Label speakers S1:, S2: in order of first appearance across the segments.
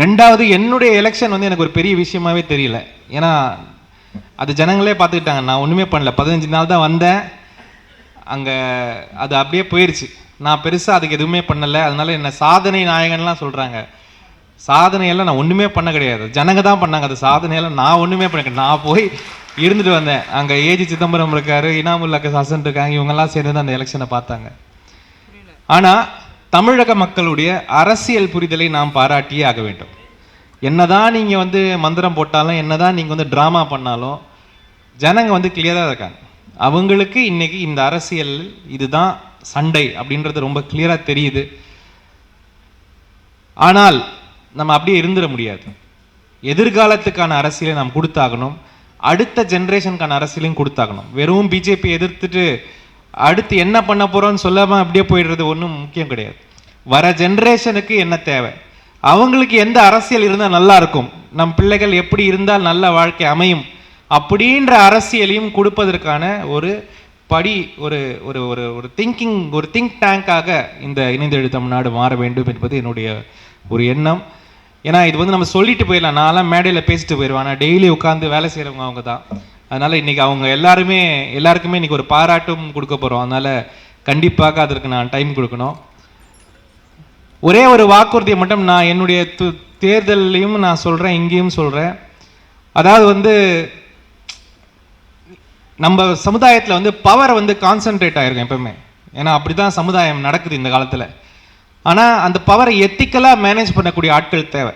S1: ரெண்டாவது, என்னுடைய எலெக்ஷன் வந்து எனக்கு ஒரு பெரிய விஷயமாவே தெரியல. ஏன்னா அது ஜனங்களே பார்த்துக்கிட்டாங்க. நான் ஒன்றுமே பண்ணல. 15 நாள் தான் வந்தேன். அங்கே அது அப்படியே போயிடுச்சு. நான் பெருசாக அதுக்கு எதுவுமே பண்ணலை. அதனால என்ன சாதனை நாயகன்லாம் சொல்கிறாங்க. சாதனையெல்லாம் நான் ஒன்றுமே பண்ண கிடையாது. ஜனங்க தான் பண்ணாங்க. அது சாதனையெல்லாம் நான் ஒன்றுமே பண்ண. நான் போய் இருந்துட்டு வந்தேன். அங்கே ஏஜி சிதம்பரம் இருக்காரு, இனாமுல்லா ஹசன் இருக்காங்க. இவங்கெல்லாம் சேர்ந்து தான் அந்த எலெக்ஷனை பார்த்தாங்க. ஆனால் தமிழக மக்களுடைய அரசியல் புரிதலை நாம் பாராட்டியே ஆக வேண்டும். என்னதான் நீங்கள் வந்து மந்திரம் போட்டாலும், என்னதான் நீங்கள் வந்து ட்ராமா பண்ணாலும், ஜனங்க வந்து கிளியராக இருக்காங்க. அவங்களுக்கு இன்னைக்கு இந்த அரசியல் இதுதான் சண்டை அப்படின்றது ரொம்ப கிளியராக தெரியுது. ஆனால் நம்ம அப்படியே இருந்துட முடியாது. எதிர்காலத்துக்கான அரசியலை நாம் கொடுத்தாகணும். அடுத்த ஜென்ரேஷனுக்கான அரசியலையும் கொடுத்தாகணும். வெறும் பிஜேபி எதிர்த்துட்டு அடுத்து என்ன பண்ண போறோம்னு சொல்லாம அப்படியே போயிடுறது ஒன்றும் முக்கியம் கிடையாது. வர ஜென்ரேஷனுக்கு என்ன தேவை, அவங்களுக்கு எந்த அரசியல் இருந்தால் நல்லா இருக்கும், நம் பிள்ளைகள் எப்படி இருந்தால் நல்ல வாழ்க்கை அமையும் அப்படின்ற அரசியலையும் கொடுப்பதற்கான ஒரு படி, ஒரு ஒரு ஒரு ஒரு திங்கிங், ஒரு திங்க் டேங்காக இந்த இணைந்தெழு தமிழ்நாடு மாற வேண்டும் என்பது என்னுடைய ஒரு எண்ணம். ஏன்னா இது வந்து நம்ம சொல்லிட்டு போயிடலாம். நான்லாம் மேடையில் பேசிட்டு போயிடுவேன். ஆனால் டெய்லி உட்காந்து வேலை செய்கிறவங்க அவங்க தான். அதனால் இன்றைக்கி அவங்க எல்லாருக்குமே இன்றைக்கி ஒரு பாராட்டும் கொடுக்க போகிறோம். அதனால் கண்டிப்பாக அதற்கு நான் டைம் கொடுக்கணும். ஒரே ஒரு வாக்குறுதியை மட்டும் நான் என்னுடைய தேர்தலையும் நான் சொல்கிறேன், இங்கேயும் சொல்கிறேன். அதாவது வந்து நம்ம சமுதாயத்தில் வந்து பவர் வந்து கான்சென்ட்ரேட் ஆகிருக்கும் எப்பவுமே. ஏன்னா அப்படி தான் சமுதாயம் நடக்குது இந்த காலத்தில். ஆனால் அந்த பவரை எத்திக்கலாக மேனேஜ் பண்ணக்கூடிய ஆட்கள் தேவை.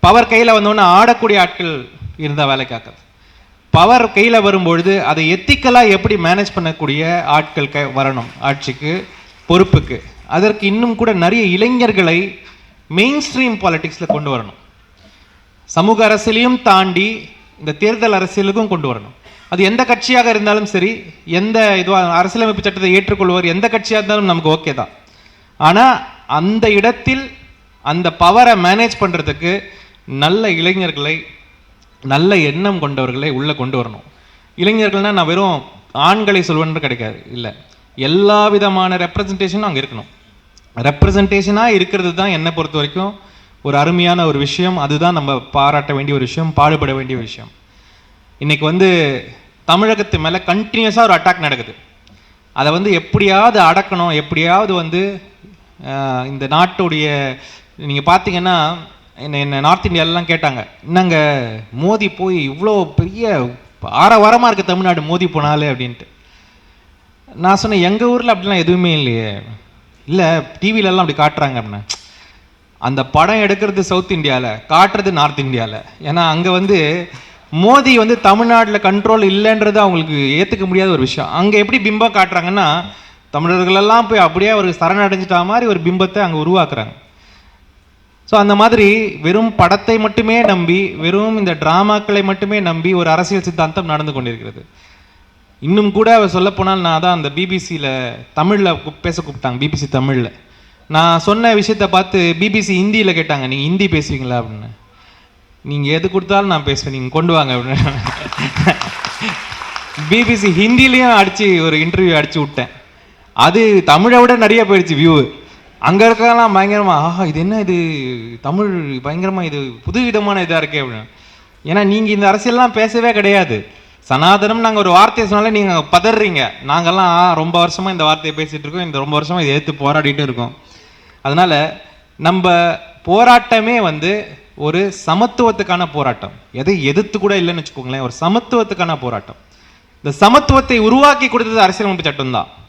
S1: பவர் கையில் வந்தோன்னே ஆடக்கூடிய ஆட்கள் இருந்தால் வேலை காக்காது. பவர் கையில் வரும்பொழுது அதை எத்திக்கலாக எப்படி மேனேஜ் பண்ணக்கூடிய ஆட்கள் வரணும் ஆட்சிக்கு, பொறுப்புக்கு. அதற்கு இன்னும் கூட நிறைய இளைஞர்களை மெயின் ஸ்ட்ரீம் பாலிடிக்ஸில் கொண்டு வரணும். சமூக அரசியலையும் தாண்டி இந்த தேர்தல் அரசியலுக்கும் கொண்டு வரணும். அது எந்த கட்சியாக இருந்தாலும் சரி, எந்த இதுவாக அரசியலமைப்பு சட்டத்தை ஏற்றுக்கொள்வோர் எந்த கட்சியாக இருந்தாலும் நமக்கு ஓகே தான். ஆனால் அந்த இடத்தில் அந்த பவரை மேனேஜ் பண்ணுறதுக்கு நல்ல இளைஞர்களை, நல்ல எண்ணம் கொண்டவர்களை உள்ளே கொண்டு வரணும். இளைஞர்கள்னால் நான் வெறும் ஆண்களை சொல்வேன்னு கிடைக்காது, இல்லை, எல்லா விதமான ரெப்ரசன்டேஷனும் அங்கே இருக்கணும். ரெப்ரசன்டேஷனாக இருக்கிறது தான் என்னை பொறுத்த வரைக்கும் ஒரு அருமையான ஒரு விஷயம். அதுதான் நம்ம பாராட்ட வேண்டிய ஒரு விஷயம், பாடுபட வேண்டிய விஷயம். இன்றைக்கி வந்து தமிழகத்து மேலே கண்டினியூஸாக ஒரு அட்டாக் நடக்குது. அதை வந்து எப்படியாவது அடக்கணும், எப்படியாவது வந்து இந்த நாட்டுடைய, நீங்கள் பார்த்தீங்கன்னா என்ன நார்த் இந்தியாவிலலாம் கேட்டாங்க, என்னங்க மோடி போய் இவ்வளோ பெரிய ஆரவாரமாக இருக்குது தமிழ்நாடு மோடி போனாலே அப்படின்ட்டு. நான் சொன்னேன், எங்கள் ஊரில் அப்படிலாம் எதுவுமே இல்லையே. இல்லை, டிவிலெல்லாம் அப்படி காட்டுறாங்க அப்படின்னா. அந்த படம் எடுக்கிறது சவுத் இந்தியாவில், காட்டுறது நார்த் இந்தியாவில். ஏன்னா அங்கே வந்து மோடி வந்து தமிழ்நாட்டில் கண்ட்ரோல் இல்லைன்றது அவங்களுக்கு ஏற்றுக்க முடியாத ஒரு விஷயம். அங்கே எப்படி பிம்பம் காட்டுறாங்கன்னா, தமிழர்களெல்லாம் போய் அப்படியே ஒரு சரணடைஞ்சிட்டா மாதிரி ஒரு பிம்பத்தை அங்கே உருவாக்குறாங்க. ஸோ அந்த மாதிரி வெறும் படத்தை மட்டுமே நம்பி, வெறும் இந்த ட்ராமாக்களை மட்டுமே நம்பி ஒரு அரசியல் சித்தாந்தம் நடந்து கொண்டிருக்கிறது. இன்னும் கூட சொல்லப்போனால், நான் தான் அந்த பிபிசியில் தமிழில் பேச கூப்பிட்டாங்க, பிபிசி தமிழில். நான் சொன்ன விஷயத்தை பார்த்து பிபிசி ஹிந்தியில் கேட்டாங்க, நீங்கள் ஹிந்தி பேசுவீங்களா அப்படின்னு. நீங்கள் எது கொடுத்தாலும் நான் பேசுவேன், நீங்கள் கொண்டு வாங்க அப்படின்னு. பிபிசி ஹிந்திலையும் அடித்து ஒரு இன்டர்வியூ அடித்து விட்டேன். அது தமிழை விட நிறைய போயிடுச்சு வியூ. அங்கே இருக்கலாம் பயங்கரமாக, ஆஹா இது என்ன, இது தமிழ் பயங்கரமாக, இது புது விதமான இதாக இருக்கே அப்படின்னு. ஏன்னா நீங்கள் இந்த அரசியல்லாம் பேசவே கிடையாது. சனாதனம் நாங்கள் ஒரு வார்த்தையை சொன்னாலே நீங்கள் பதறீங்க. நாங்கள்லாம் ரொம்ப வருஷமாக இந்த வார்த்தையை பேசிகிட்டு இருக்கோம், இந்த ரொம்ப வருஷமாக இதை எடுத்து போராடிட்டு இருக்கோம். அதனால் நம்ம போராட்டமே வந்து ஒரு சமத்துவத்துக்கான போராட்டம். எதை எதிர்த்து கூட இல்லைன்னு வச்சுக்கோங்களேன், ஒரு சமத்துவத்துக்கான போராட்டம். இந்த சமத்துவத்தை உருவாக்கி கொடுத்தது அரசியலமைப்பு சட்டம் தான்.